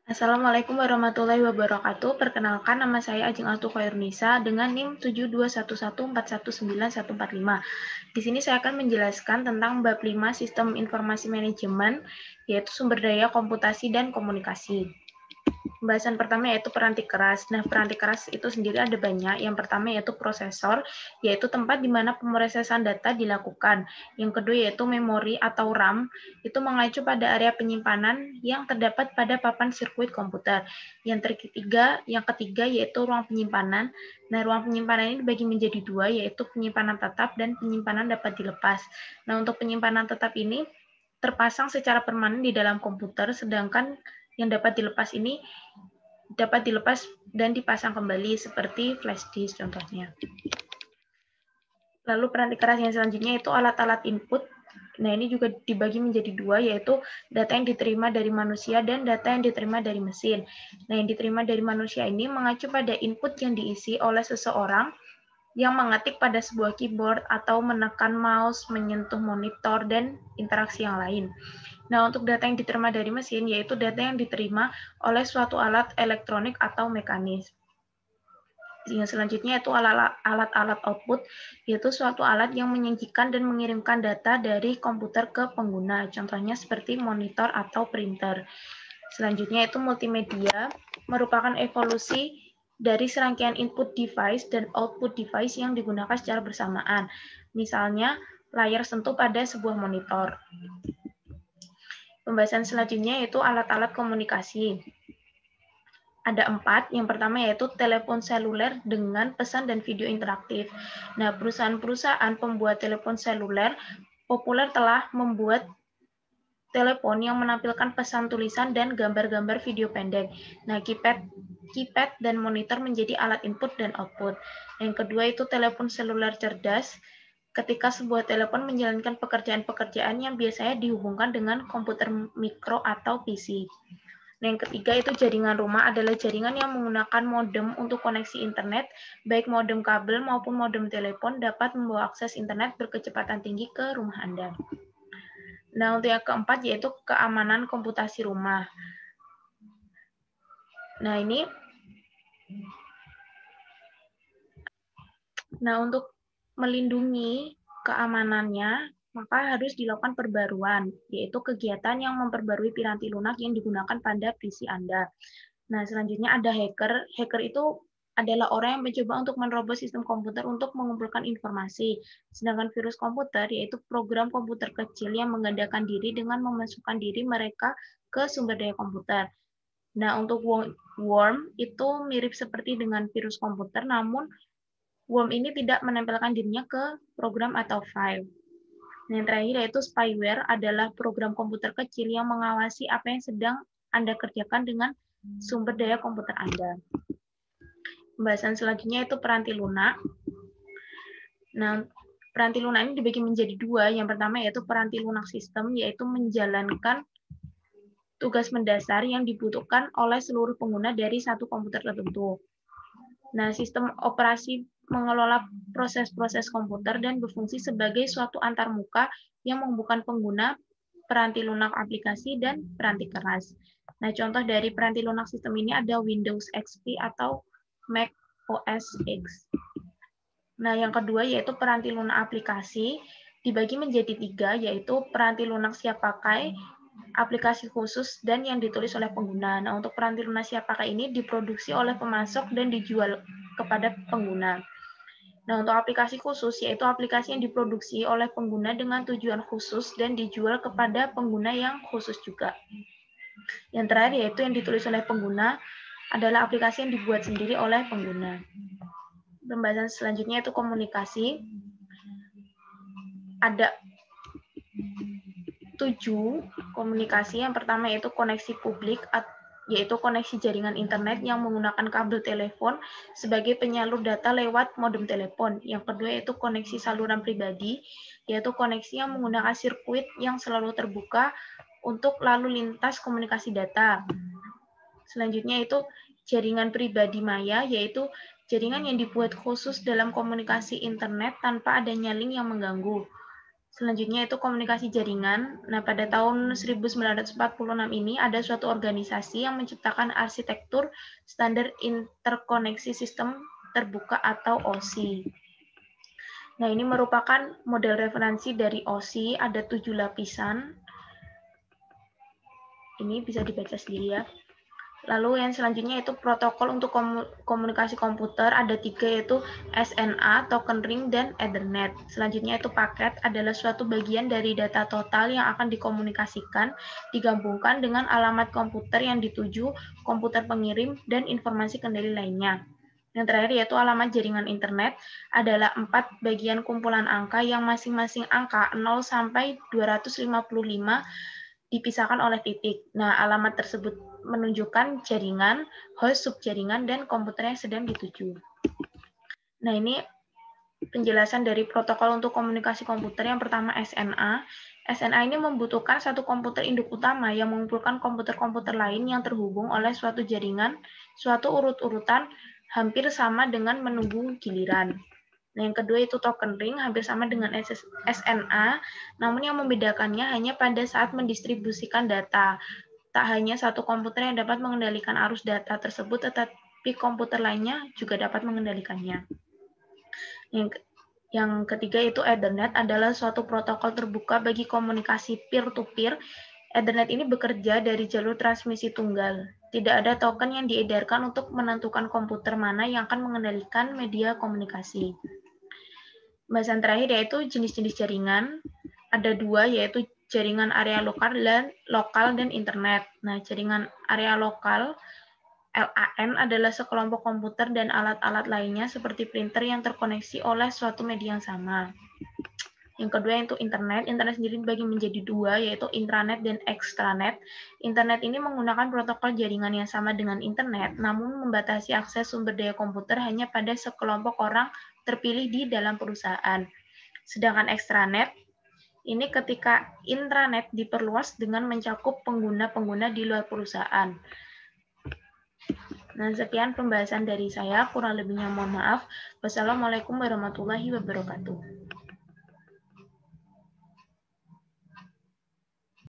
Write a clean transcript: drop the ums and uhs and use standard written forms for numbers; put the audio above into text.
Assalamualaikum warahmatullahi wabarakatuh. Perkenalkan, nama saya Ajeng Altu Khairunisa dengan NIM 7211419145. Di sini saya akan menjelaskan tentang bab 5 Sistem Informasi Manajemen, yaitu sumber daya komputasi dan komunikasi. Pembahasan pertama yaitu peranti keras. Nah, peranti keras itu sendiri ada banyak. Yang pertama yaitu prosesor, yaitu tempat di mana pemrosesan data dilakukan. Yang kedua yaitu memori atau RAM, itu mengacu pada area penyimpanan yang terdapat pada papan sirkuit komputer. Yang ketiga yaitu ruang penyimpanan. Nah, ruang penyimpanan ini dibagi menjadi dua, yaitu penyimpanan tetap dan penyimpanan dapat dilepas. Nah, untuk penyimpanan tetap ini terpasang secara permanen di dalam komputer, sedangkan yang dapat dilepas ini dapat dilepas dan dipasang kembali seperti flash disk contohnya. Lalu peranti keras yang selanjutnya itu alat-alat input. Nah, ini juga dibagi menjadi dua, yaitu data yang diterima dari manusia dan data yang diterima dari mesin. Nah, yang diterima dari manusia ini mengacu pada input yang diisi oleh seseorang yang mengetik pada sebuah keyboard atau menekan mouse, menyentuh monitor, dan interaksi yang lain. Nah, untuk data yang diterima dari mesin, yaitu data yang diterima oleh suatu alat elektronik atau mekanis. Yang selanjutnya itu alat-alat output, yaitu suatu alat yang menyajikan dan mengirimkan data dari komputer ke pengguna, contohnya seperti monitor atau printer. Selanjutnya itu multimedia, merupakan evolusi dari serangkaian input device dan output device yang digunakan secara bersamaan. Misalnya, layar sentuh pada sebuah monitor. Pembahasan selanjutnya yaitu alat-alat komunikasi. Ada 4. Yang pertama yaitu telepon seluler dengan pesan dan video interaktif. Nah, perusahaan-perusahaan pembuat telepon seluler populer telah membuat telepon yang menampilkan pesan tulisan dan gambar-gambar video pendek. Nah, keypad dan monitor menjadi alat input dan output. Yang kedua itu telepon seluler cerdas. Ketika sebuah telepon menjalankan pekerjaan-pekerjaan yang biasanya dihubungkan dengan komputer mikro atau PC. Nah, yang ketiga itu jaringan rumah adalah jaringan yang menggunakan modem untuk koneksi internet, baik modem kabel maupun modem telepon dapat membawa akses internet berkecepatan tinggi ke rumah Anda. Nah, untuk yang keempat yaitu keamanan komputasi rumah. Nah, untuk melindungi keamanannya, maka harus dilakukan perbaruan, yaitu kegiatan yang memperbarui piranti lunak yang digunakan pada PC Anda. Nah, selanjutnya ada hacker. Hacker itu adalah orang yang mencoba untuk menerobos sistem komputer untuk mengumpulkan informasi. Sedangkan virus komputer yaitu program komputer kecil yang menggandakan diri dengan memasukkan diri mereka ke sumber daya komputer. Nah, untuk worm itu mirip seperti dengan virus komputer, namun worm ini tidak menempelkan dirinya ke program atau file. Nah, yang terakhir yaitu spyware adalah program komputer kecil yang mengawasi apa yang sedang Anda kerjakan dengan sumber daya komputer Anda. Pembahasan selanjutnya itu peranti lunak. Nah, peranti lunak ini dibagi menjadi dua. Yang pertama yaitu peranti lunak sistem, yaitu menjalankan tugas mendasar yang dibutuhkan oleh seluruh pengguna dari satu komputer tertentu. Nah, sistem operasi mengelola proses-proses komputer dan berfungsi sebagai suatu antarmuka yang menghubungkan pengguna, peranti lunak aplikasi, dan peranti keras. Nah, contoh dari peranti lunak sistem ini ada Windows XP atau Mac OS X. Nah, yang kedua yaitu peranti lunak aplikasi, dibagi menjadi 3, yaitu peranti lunak siap pakai, aplikasi khusus, dan yang ditulis oleh pengguna. Nah, untuk peranti lunak siap pakai ini diproduksi oleh pemasok dan dijual kepada pengguna. Nah, untuk aplikasi khusus, yaitu aplikasi yang diproduksi oleh pengguna dengan tujuan khusus dan dijual kepada pengguna yang khusus juga. Yang terakhir, yaitu yang ditulis oleh pengguna, adalah aplikasi yang dibuat sendiri oleh pengguna. Pembahasan selanjutnya itu komunikasi. Ada 7 komunikasi. Yang pertama yaitu koneksi publik, yaitu koneksi jaringan internet yang menggunakan kabel telepon sebagai penyalur data lewat modem telepon. Yang kedua yaitu koneksi saluran pribadi, yaitu koneksi yang menggunakan sirkuit yang selalu terbuka untuk lalu lintas komunikasi data. Selanjutnya itu jaringan pribadi maya, yaitu jaringan yang dibuat khusus dalam komunikasi internet tanpa adanya link yang mengganggu. Selanjutnya itu komunikasi jaringan. Nah, pada tahun 1946 ini ada suatu organisasi yang menciptakan arsitektur standar interkoneksi sistem terbuka atau OSI. Nah, ini merupakan model referensi dari OSI, ada 7 lapisan. Ini bisa dibaca sendiri ya. Lalu yang selanjutnya itu protokol untuk komunikasi komputer, ada 3 yaitu SNA, token ring, dan Ethernet. Selanjutnya itu paket adalah suatu bagian dari data total yang akan dikomunikasikan, digabungkan dengan alamat komputer yang dituju, komputer pengirim, dan informasi kendali lainnya. Yang terakhir yaitu alamat jaringan internet adalah 4 bagian kumpulan angka yang masing-masing angka 0 sampai 255 dipisahkan oleh titik. Nah, alamat tersebut menunjukkan jaringan, host subjaringan, dan komputer yang sedang dituju. Nah, ini penjelasan dari protokol untuk komunikasi komputer. Yang pertama SNA. SNA ini membutuhkan satu komputer induk utama yang mengumpulkan komputer-komputer lain yang terhubung oleh suatu jaringan, suatu urut-urutan hampir sama dengan menunggu giliran. Nah, yang kedua itu token ring, hampir sama dengan SNA, namun yang membedakannya hanya pada saat mendistribusikan data. Tak hanya satu komputer yang dapat mengendalikan arus data tersebut, tetapi komputer lainnya juga dapat mengendalikannya. Yang ketiga itu Ethernet adalah suatu protokol terbuka bagi komunikasi peer-to-peer. Ethernet ini bekerja dari jalur transmisi tunggal. Tidak ada token yang diedarkan untuk menentukan komputer mana yang akan mengendalikan media komunikasi. Pembahasan terakhir yaitu jenis-jenis jaringan. Ada 2 yaitu jaringan area lokal dan internet. Nah, jaringan area lokal LAN adalah sekelompok komputer dan alat-alat lainnya seperti printer yang terkoneksi oleh suatu media yang sama. Yang kedua yaitu internet. Internet sendiri dibagi menjadi 2 yaitu intranet dan extranet. Internet ini menggunakan protokol jaringan yang sama dengan internet, namun membatasi akses sumber daya komputer hanya pada sekelompok orang terpilih di dalam perusahaan. Sedangkan extranet ini ketika intranet diperluas dengan mencakup pengguna-pengguna di luar perusahaan. Nah, sekian pembahasan dari saya. Kurang lebihnya mohon maaf. Wassalamualaikum warahmatullahi wabarakatuh.